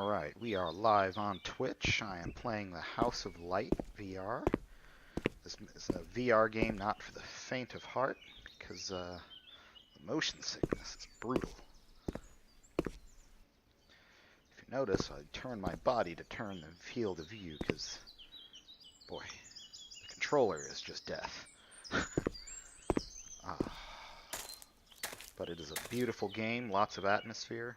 Alright, we are live on Twitch. I am playing the House of Light VR. This is a VR game not for the faint of heart, because the motion sickness is brutal. If you notice, I turn my body to turn the field of view, because, boy, the controller is just death. But it is a beautiful game, lots of atmosphere.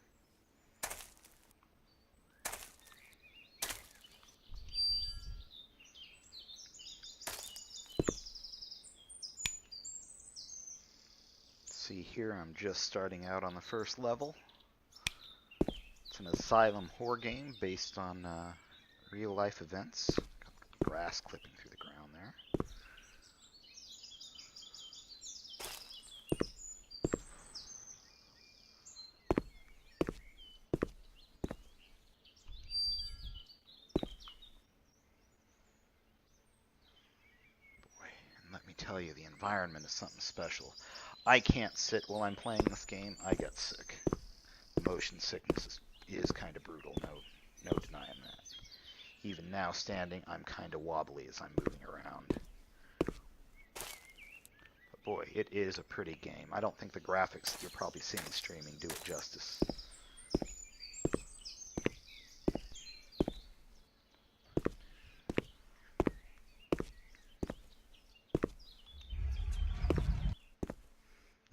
See here, I'm just starting out on the first level. It's an asylum horror game based on real life events. Got grass clipping through the ground there. Boy, and let me tell you, the environment is something special. I can't sit while I'm playing this game. I get sick. Motion sickness is kind of brutal, no denying that. Even now standing, I'm kind of wobbly as I'm moving around. But boy, it is a pretty game. I don't think the graphics that you're probably seeing streaming do it justice.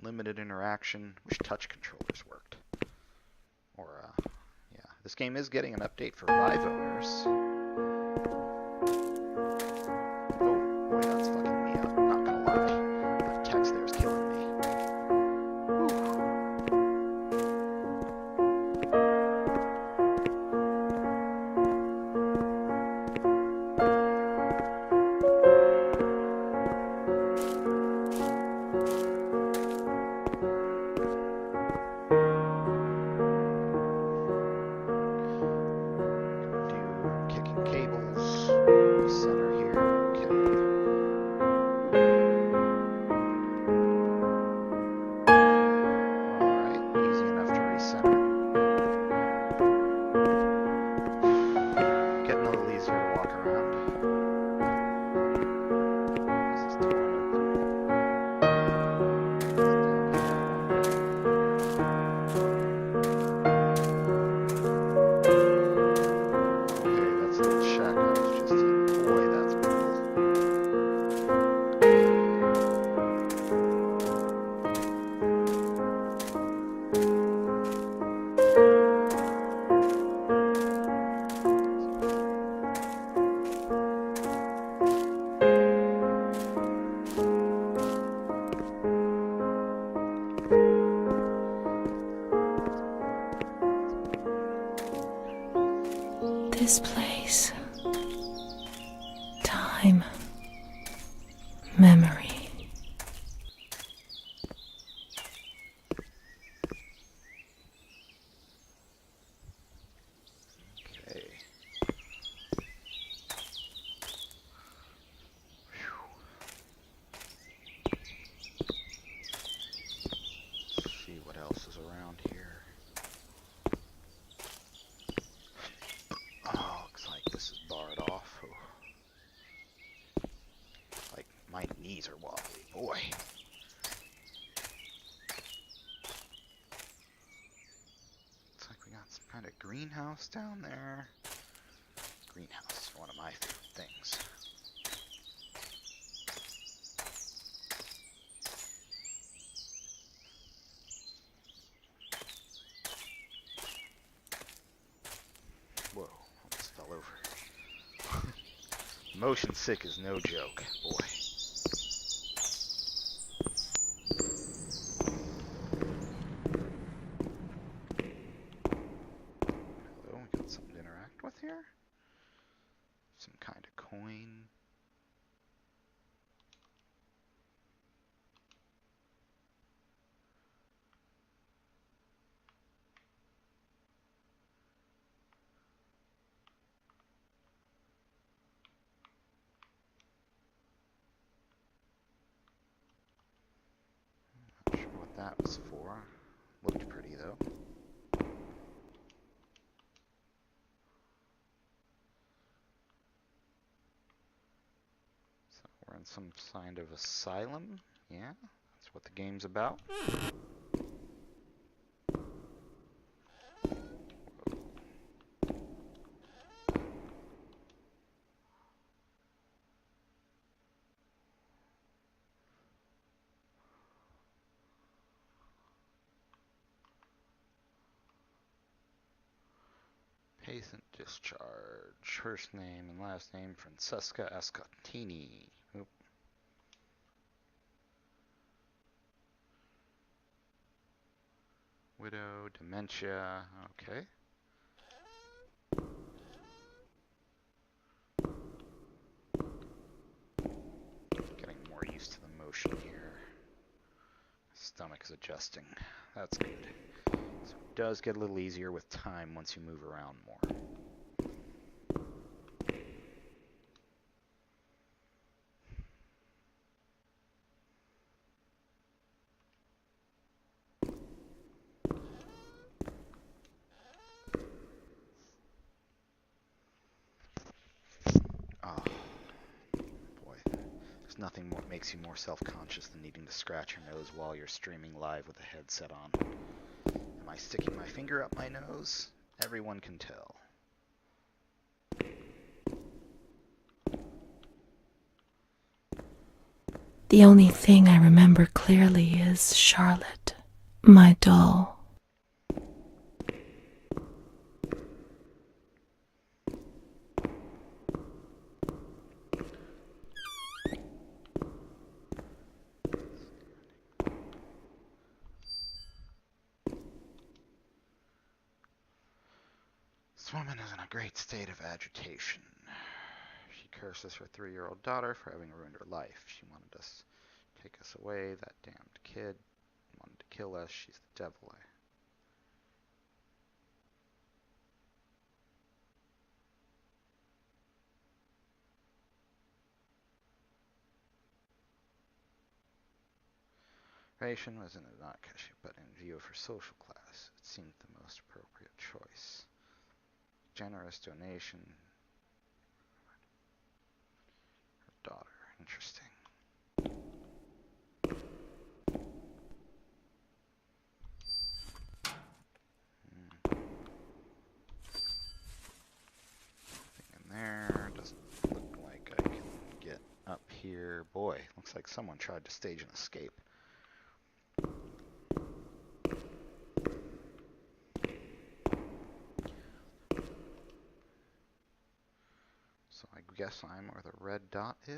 Limited interaction. Wish touch controllers worked. Or, yeah. This game is getting an update for Vive owners. Oh, boy, that's fucking me up. Not gonna lie. That text there is killing me. This place, time, memory. Okay. Let's see what else is around here. My knees are wobbly, boy. Looks like we got some kind of greenhouse down there. Greenhouse is one of my favorite things. Whoa, almost fell over. Motion sick is no joke, boy. Here? Some kind of coin. Not sure what that was for. Looked pretty though. We're in some kind of asylum. Yeah, that's what the game's about. Patient discharge. First name and last name Francesca Ascottini. Oop. Widow, dementia. Okay. Getting more used to the motion here. Stomach is adjusting. That's good. So it does get a little easier with time once you move around more. Oh, boy. There's nothing more makes you more self-conscious than needing to scratch your nose while you're streaming live with a headset on. Am I sticking my finger up my nose? Everyone can tell. The only thing I remember clearly is Charlotte, my doll. This woman is in a great state of agitation. She curses her 3-year-old daughter for having ruined her life. She wanted us to take us away. That damned kid wanted to kill us. She's the devil. Ration was in a not cash, but in view of her social class, it seemed the most appropriate choice. Generous donation. Her daughter. Interesting. Nothing in there. Doesn't look like I can get up here. Boy, looks like someone tried to stage an escape. So I guess I'm where the red dot is.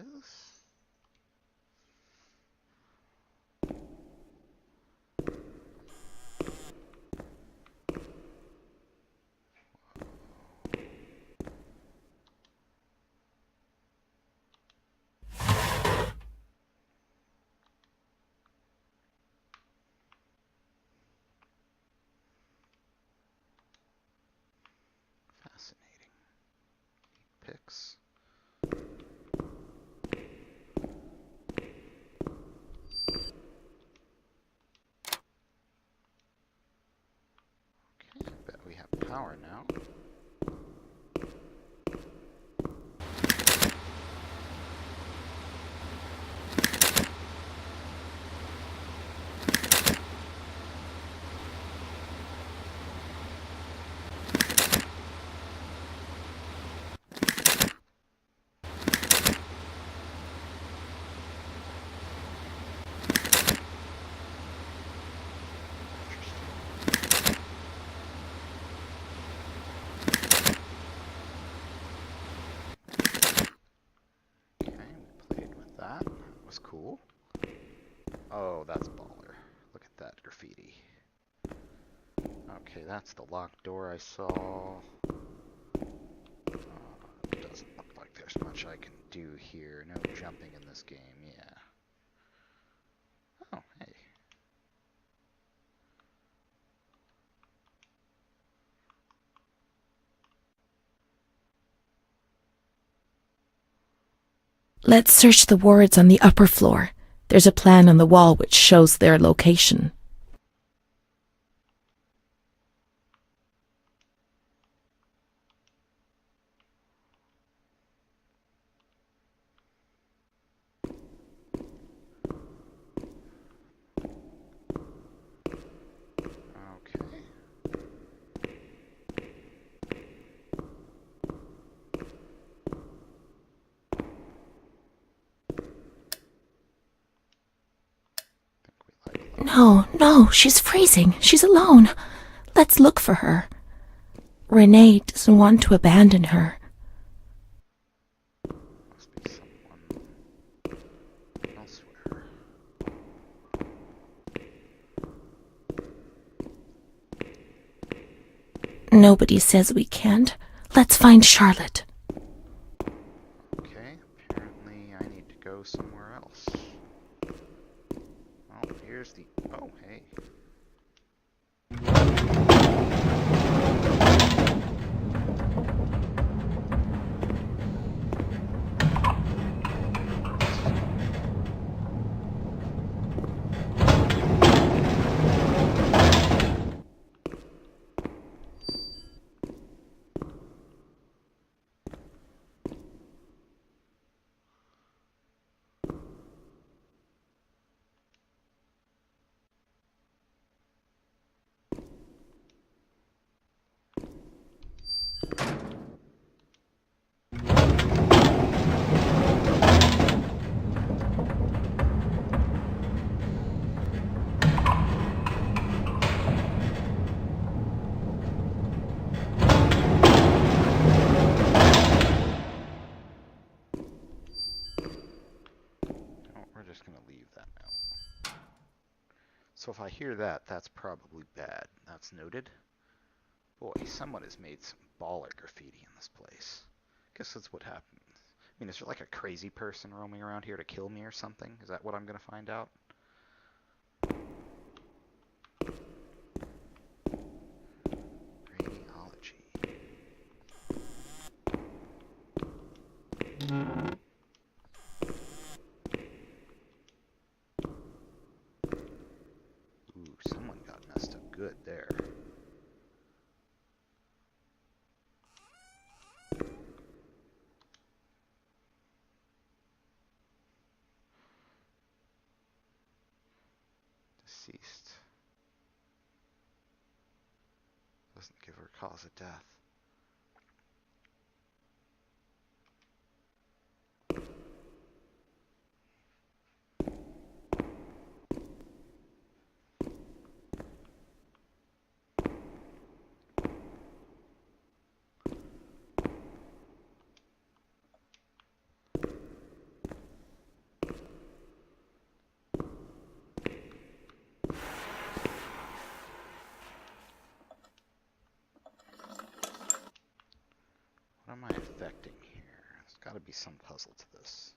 Fascinating. Picks. Okay, I bet we have power now. Cool. Oh, that's baller. Look at that graffiti. Okay, that's the locked door I saw. It doesn't look like there's much I can do here. No jumping in this game, yeah. Oh, hey. Let's search the wards on the upper floor. There's a plan on the wall which shows their location. No, she's freezing. She's alone. Let's look for her. Renee doesn't want to abandon her. Must be someone elsewhere. Nobody says we can't. Let's find Charlotte. Okay, apparently I need to go somewhere else. Oh, here's the... Oh, hey. Just gonna leave that now. So if I hear that, that's probably bad. That's noted. Boy, someone has made some baller graffiti in this place. Guess that's what happened. I mean, is there like a crazy person roaming around here to kill me or something? Is that what I'm gonna find out? Radiology. Ooh, someone got messed up good there. Deceased. Doesn't give her cause of death. What am I affecting here? There's got to be some puzzle to this.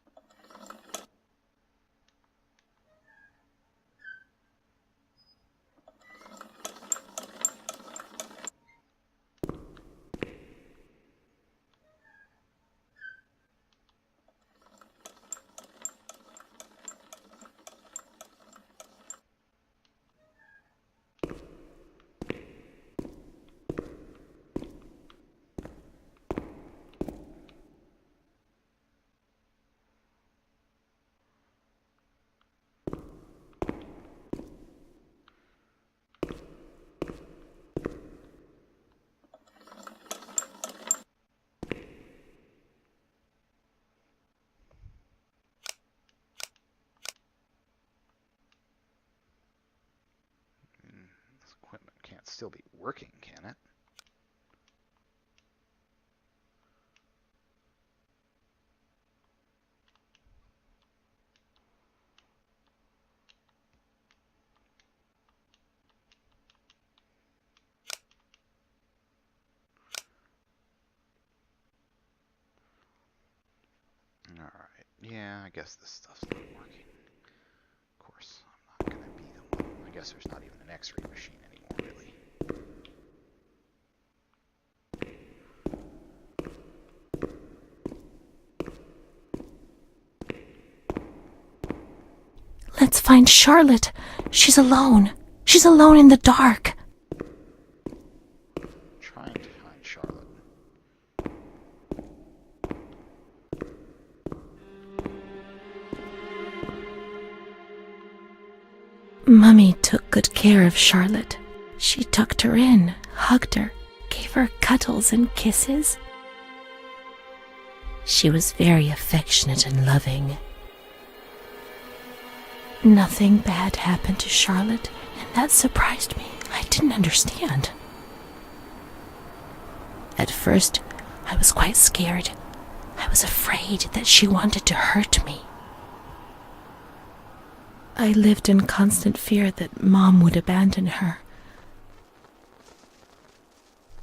This equipment can't still be working, can it? Alright, yeah, I guess this stuff's not working. Of course, I'm not gonna be the one. I guess there's not even an X-ray machine anymore, really. Let's find Charlotte. She's alone. She's alone in the dark. Trying to find Charlotte. Mummy took good care of Charlotte. She tucked her in, hugged her, gave her cuddles and kisses. She was very affectionate and loving. Nothing bad happened to Charlotte, and that surprised me. I didn't understand. At first, I was quite scared. I was afraid that she wanted to hurt me. I lived in constant fear that Mom would abandon her.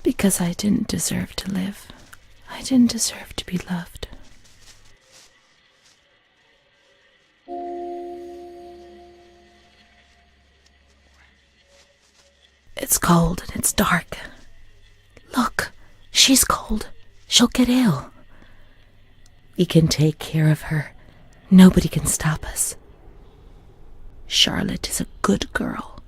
Because I didn't deserve to live. I didn't deserve to be loved. It's cold and it's dark. Look, she's cold. She'll get ill. We can take care of her. Nobody can stop us. Charlotte is a good girl.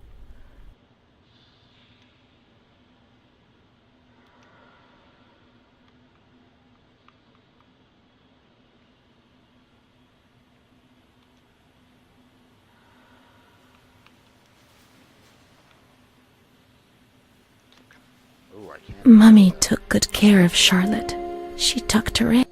Ooh, I can't. Mummy took good care of Charlotte. She tucked her in.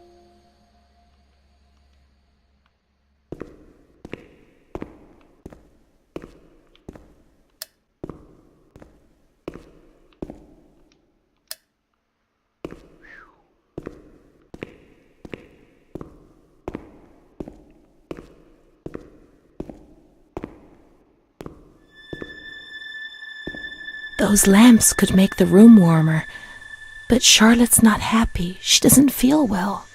Those lamps could make the room warmer. But Charlotte's not happy. She doesn't feel well.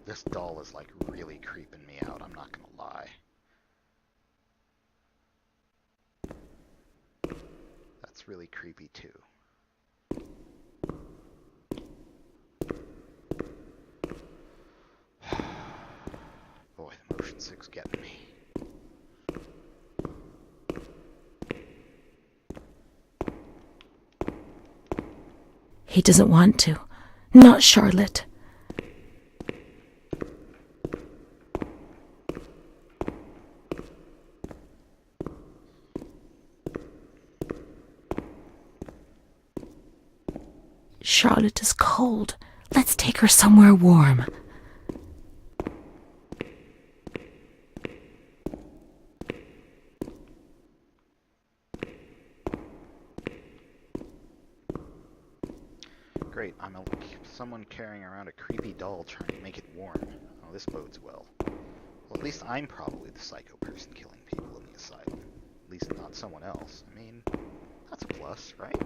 This doll is like really creeping me out, I'm not gonna lie. That's really creepy too. Boy, the motion sick's getting me. He doesn't want to. Not Charlotte. Charlotte is cold. Let's take her somewhere warm. Great, I'm someone carrying around a creepy doll trying to make it warm. Oh, this bodes well. Well, at least I'm probably the psycho person killing people in the asylum. At least not someone else. I mean, that's a plus, right?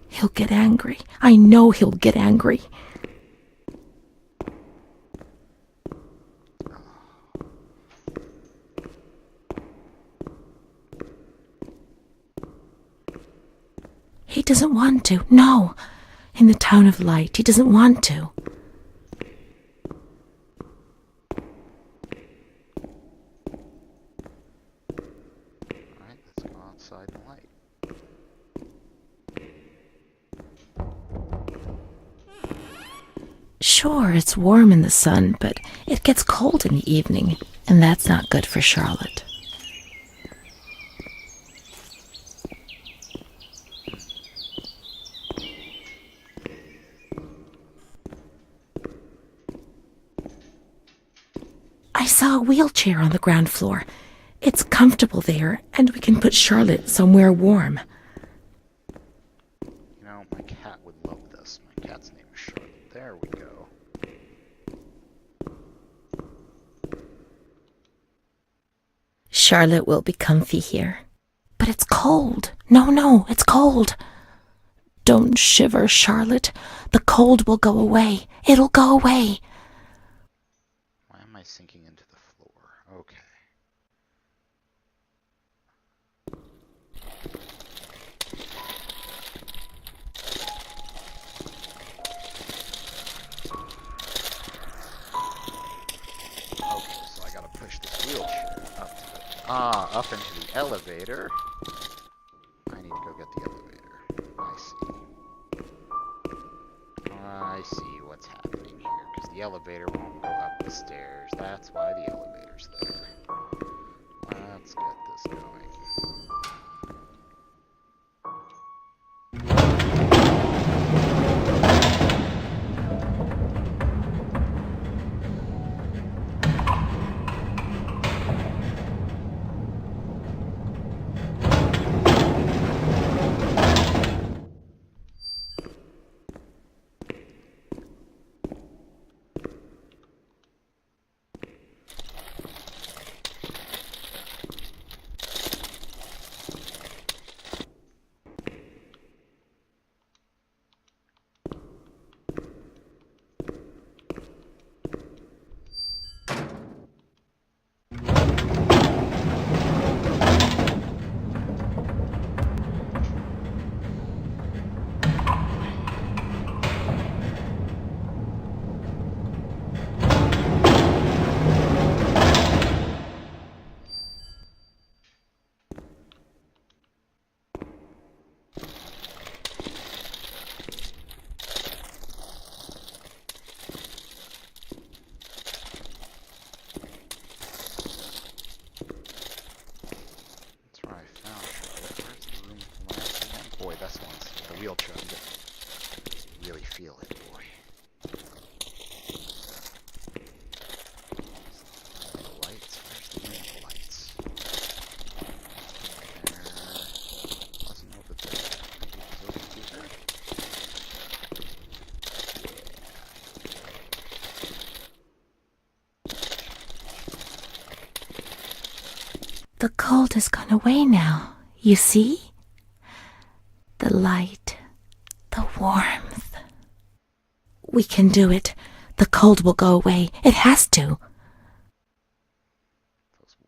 He'll get angry. I know he'll get angry. He doesn't want to. No. In the town of light, he doesn't want to. Alright, let's go outside in the light. Sure, it's warm in the sun, but it gets cold in the evening, and that's not good for Charlotte. I saw a wheelchair on the ground floor. It's comfortable there, and we can put Charlotte somewhere warm. You know, my cat would love this. My cat's name is Charlotte. There we go. Charlotte will be comfy here. But it's cold. No, it's cold. Don't shiver, Charlotte. The cold will go away. It'll go away. Why am I sinking into the floor? Okay. up into the elevator. I need to go get the elevator. I see what's happening here, because the elevator won't go up the stairs. That's why the elevator's there. Let's get this going. Wheelchair, I really feel it, boy. The lights, where's the room of lights? There wasn't over there. Maybe it was over here. The cold has gone away now, you see? The light, the warmth. We can do it. The cold will go away. It has to.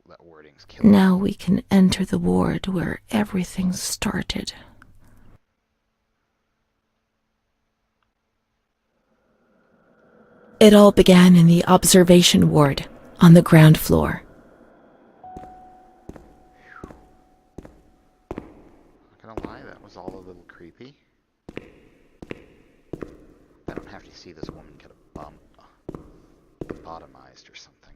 That wording's killing me. Now we can enter the ward where everything started. It all began in the observation ward on the ground floor. All a little creepy. I don't have to see this woman get a bump lobotomized or something.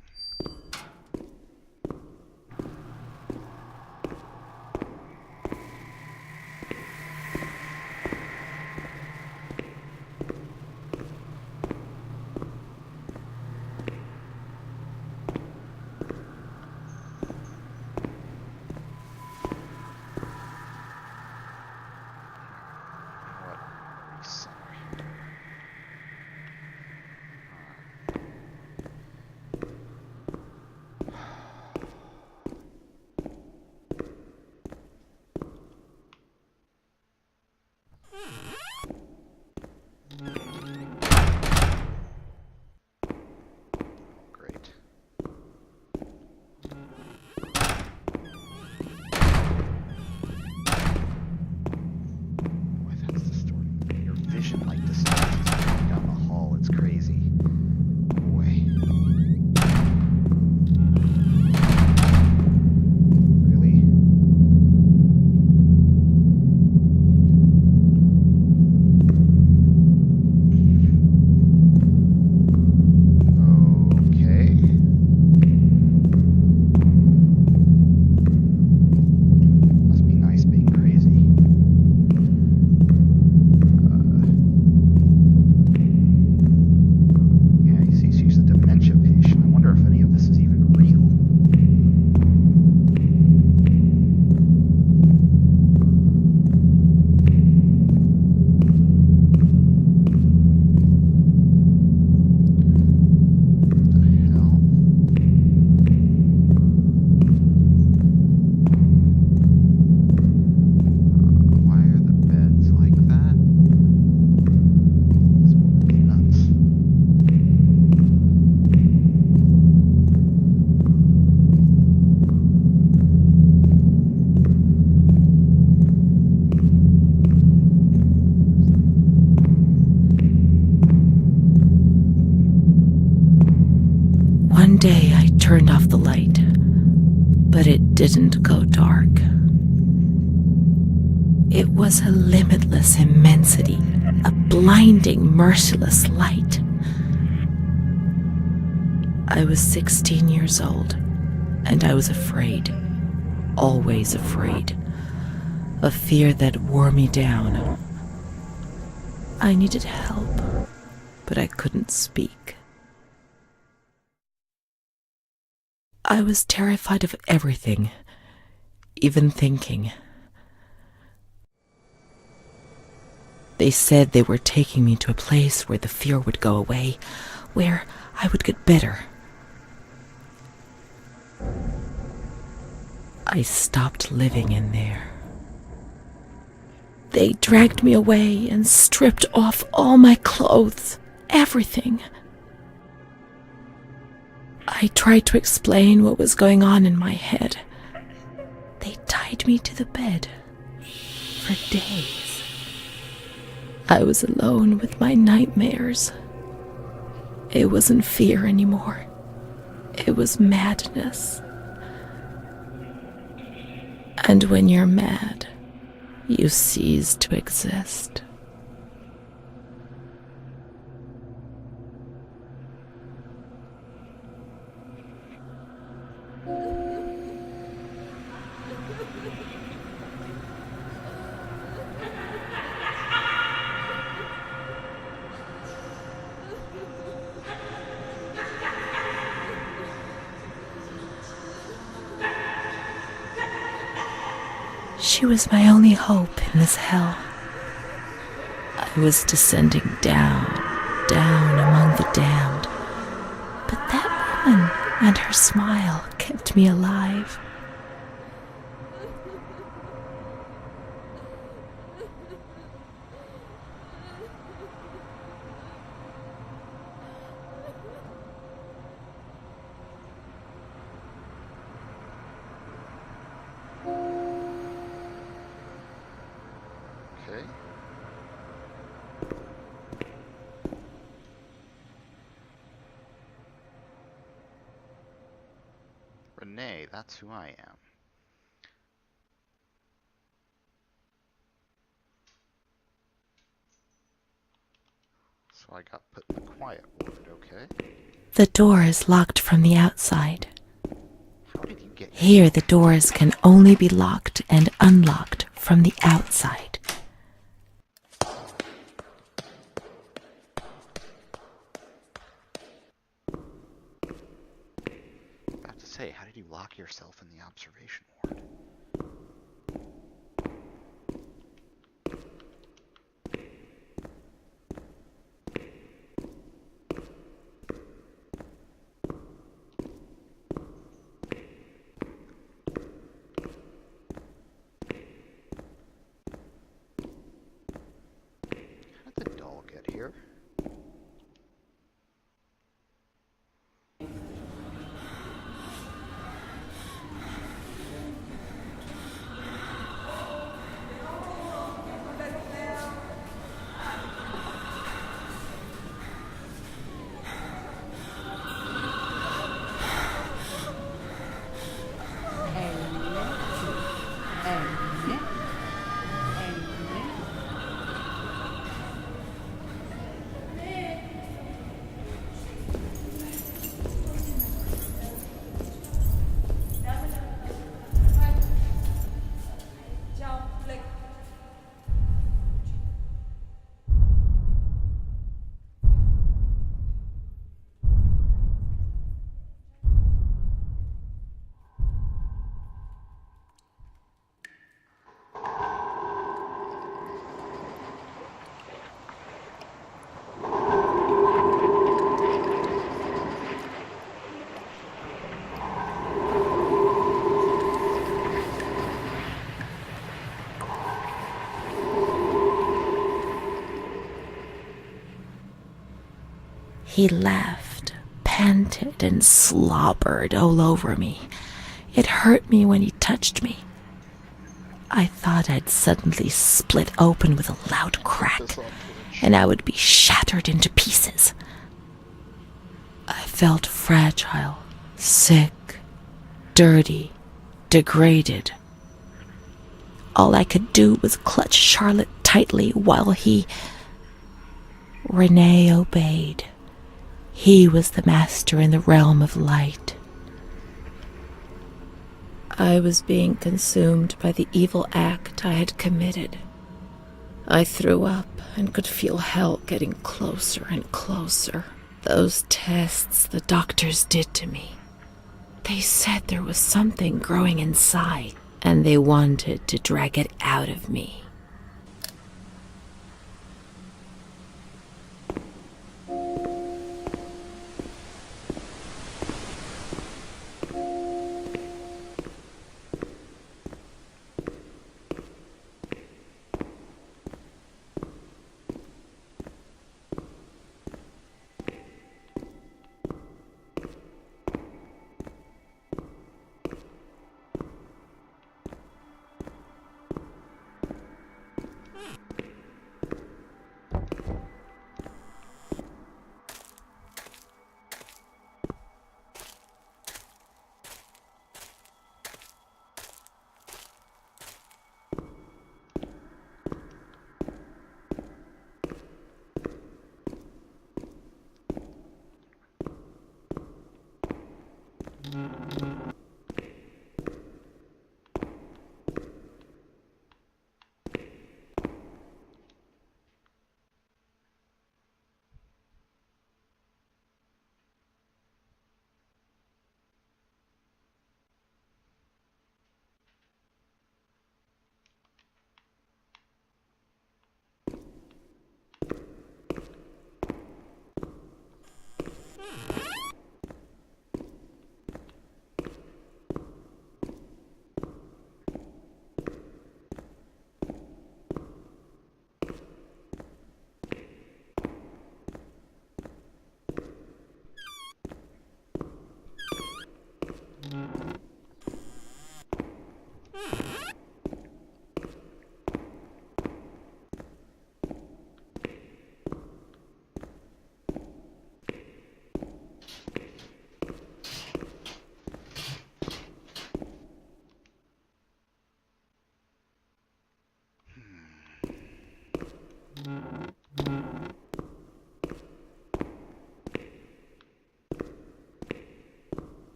One day I turned off the light, But it didn't go dark. It was a limitless immensity, a blinding, merciless light. I was 16 years old, and I was afraid, always afraid, a fear that wore me down. I needed help, but I couldn't speak. I was terrified of everything, even thinking. They said they were taking me to a place where the fear would go away, where I would get better. I stopped living in there. They dragged me away and stripped off all my clothes, everything. I tried to explain what was going on in my head. They tied me to the bed for days. I was alone with my nightmares. It wasn't fear anymore. It was madness. And when you're mad, you cease to exist. She was my only hope in this hell. I was descending down, down among the damned. But that woman and her smile kept me alive. Okay. Renee, that's who I am. So I got put in the quiet ward, okay? The door is locked from the outside. How did you get Here, the doors can only be locked and unlocked from the outside. About to say, how did you lock yourself in the observation ward? How did the doll get here? He laughed, panted, and slobbered all over me. It hurt me when he touched me. I thought I'd suddenly split open with a loud crack, and I would be shattered into pieces. I felt fragile, sick, dirty, degraded. All I could do was clutch Charlotte tightly while Renee obeyed. He was the master in the realm of light. I was being consumed by the evil act I had committed. I threw up and could feel hell getting closer and closer. Those tests the doctors did to me. They said there was something growing inside, and they wanted to drag it out of me.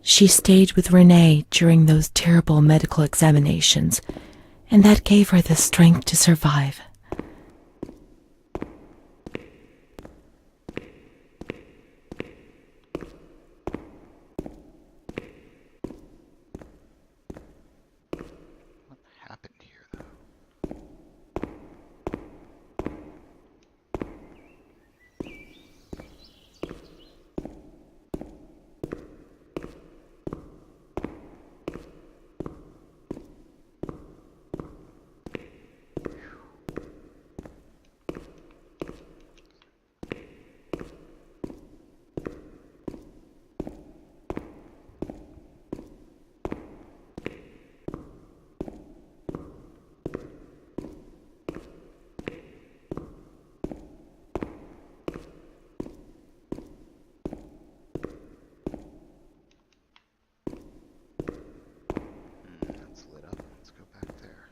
She stayed with Renee during those terrible medical examinations, and that gave her the strength to survive. What happened here, though? That's lit up. Let's go back there.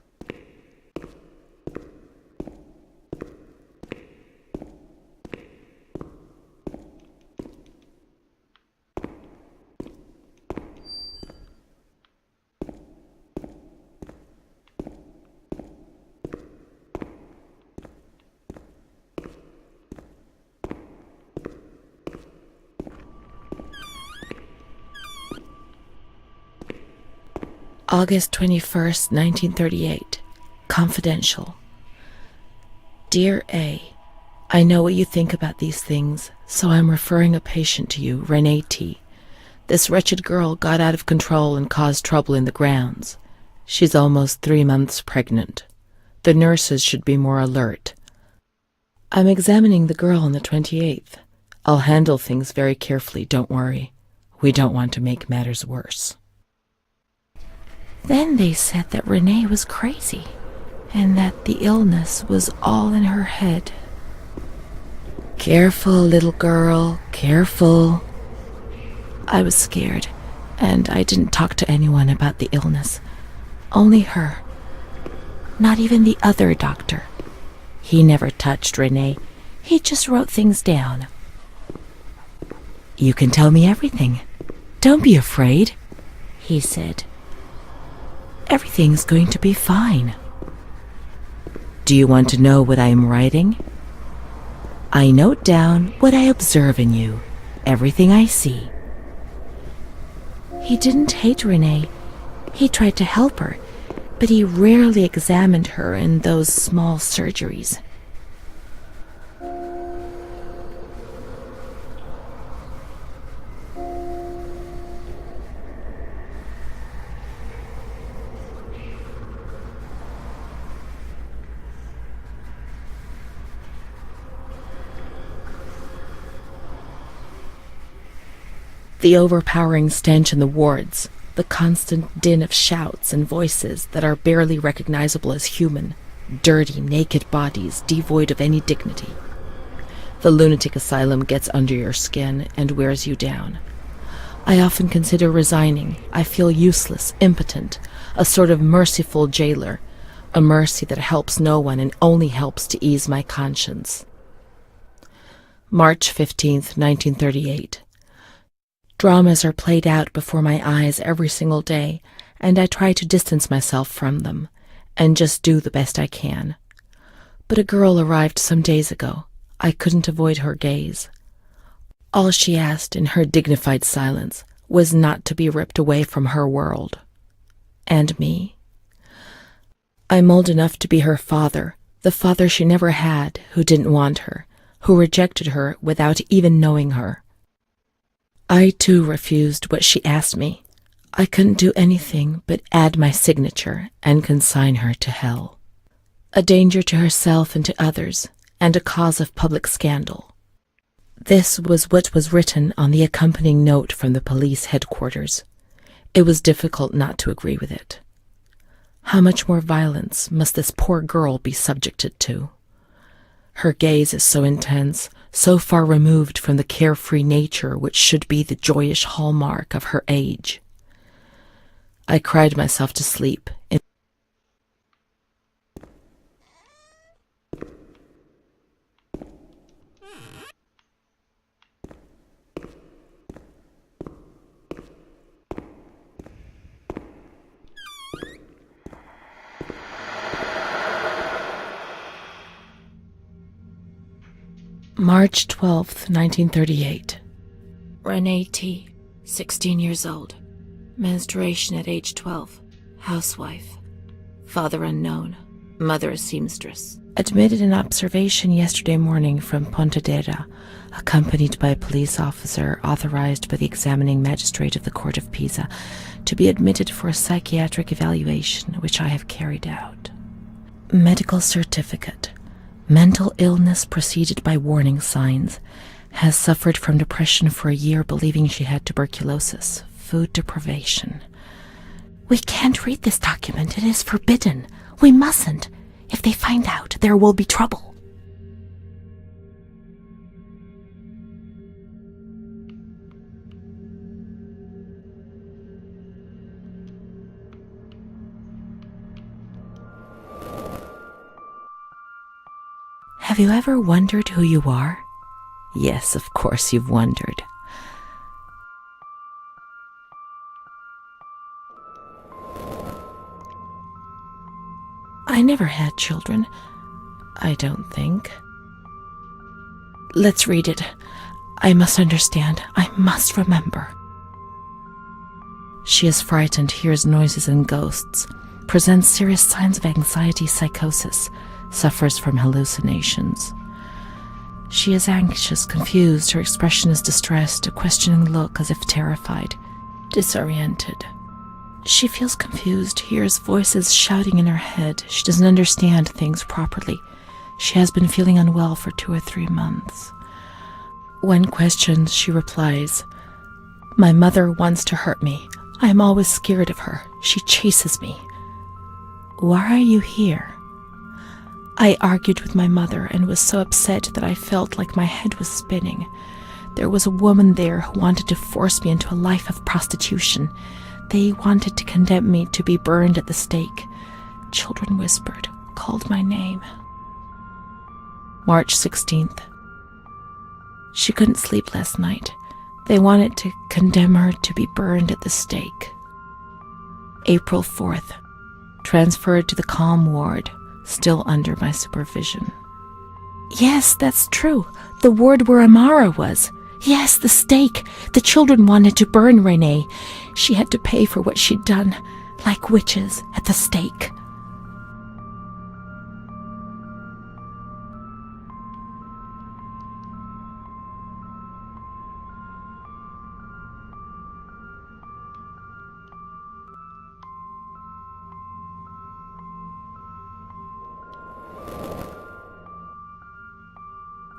August 21st, 1938. Confidential. Dear A, I know what you think about these things, so I'm referring a patient to you, Renee T. This wretched girl got out of control and caused trouble in the grounds. She's almost 3 months pregnant. The nurses should be more alert. I'm examining the girl on the 28th. I'll handle things very carefully, don't worry. We don't want to make matters worse. Then they said that Renee was crazy, and that the illness was all in her head. Careful, little girl, careful. I was scared, and I didn't talk to anyone about the illness. Only her. Not even the other doctor. He never touched Renee. He just wrote things down. You can tell me everything. Don't be afraid, he said. Everything's going to be fine. Do you want to know what I am writing? I note down what I observe in you, everything I see. He didn't hate Renee. He tried to help her, but he rarely examined her in those small surgeries. The overpowering stench in the wards, the constant din of shouts and voices that are barely recognizable as human, dirty, naked bodies devoid of any dignity. The lunatic asylum gets under your skin and wears you down. I often consider resigning. I feel useless, impotent, a sort of merciful jailer, a mercy that helps no one and only helps to ease my conscience. March 15th, 1938. Dramas are played out before my eyes every single day, and I try to distance myself from them, and just do the best I can. But a girl arrived some days ago. I couldn't avoid her gaze. All she asked in her dignified silence was not to be ripped away from her world. And me. I'm old enough to be her father, the father she never had, who didn't want her, who rejected her without even knowing her. I, too, refused what she asked me. I couldn't do anything but add my signature and consign her to hell. A danger to herself and to others, and a cause of public scandal. This was what was written on the accompanying note from the police headquarters. It was difficult not to agree with it. How much more violence must this poor girl be subjected to? Her gaze is so intense, so far removed from the carefree nature which should be the joyous hallmark of her age. I cried myself to sleep. March 12th, 1938. Renee T., 16 years old. Menstruation at age 12. Housewife. Father unknown. Mother a seamstress. Admitted in observation yesterday morning from Pontedera, accompanied by a police officer authorized by the examining magistrate of the Court of Pisa to be admitted for a psychiatric evaluation, which I have carried out. Medical certificate. Mental illness preceded by warning signs. Has suffered from depression for a year, believing she had tuberculosis. Food deprivation. We can't read this document. It is forbidden. We mustn't. If they find out, there will be trouble. Have you ever wondered who you are? Yes, of course you've wondered. I never had children. I don't think. Let's read it. I must understand. I must remember. She is frightened, hears noises and ghosts, presents serious signs of anxiety, psychosis, suffers from hallucinations. She is anxious, confused, her expression is distressed, a questioning look as if terrified, disoriented. She feels confused, hears voices shouting in her head. She doesn't understand things properly. She has been feeling unwell for 2 or 3 months. When questioned, she replies, "My mother wants to hurt me. I am always scared of her. She chases me." "Why are you here?" "I argued with my mother and was so upset that I felt like my head was spinning. There was a woman there who wanted to force me into a life of prostitution. They wanted to condemn me to be burned at the stake. Children whispered, called my name." March 16th. She couldn't sleep last night. They wanted to condemn her to be burned at the stake. April 4th. Transferred to the calm ward, still under my supervision. Yes, that's true. The ward where Amara was. Yes, the stake. The children wanted to burn Renee. She had to pay for what she'd done, like witches at the stake.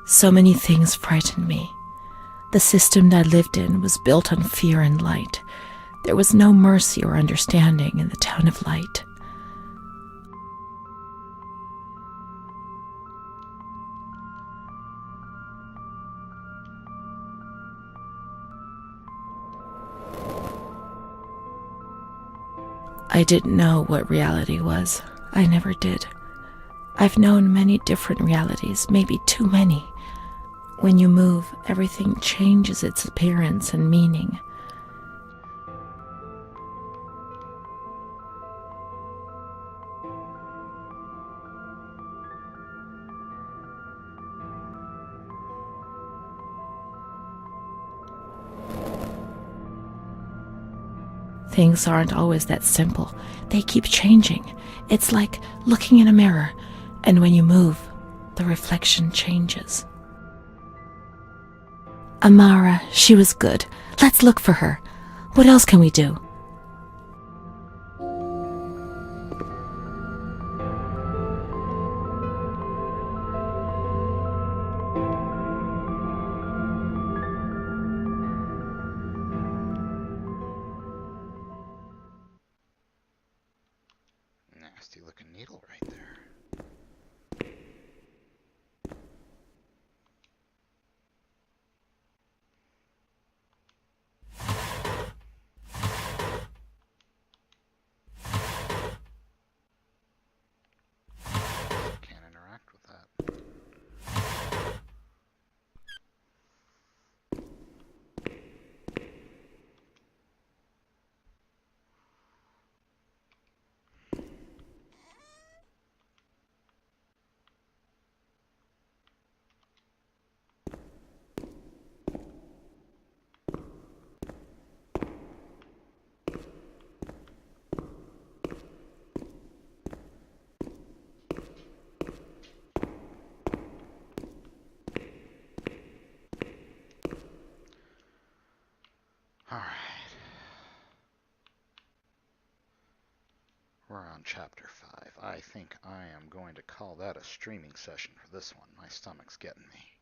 So many things frightened me. The system that I lived in was built on fear and light. There was no mercy or understanding in the town of light. I didn't know what reality was. I never did. I've known many different realities, maybe too many. When you move, everything changes its appearance and meaning. Things aren't always that simple. They keep changing. It's like looking in a mirror, and when you move, the reflection changes. Amara, she was good. Let's look for her. What else can we do? Nasty looking needle right there. Chapter 5. I think I am going to call that a streaming session for this one. My stomach's getting me.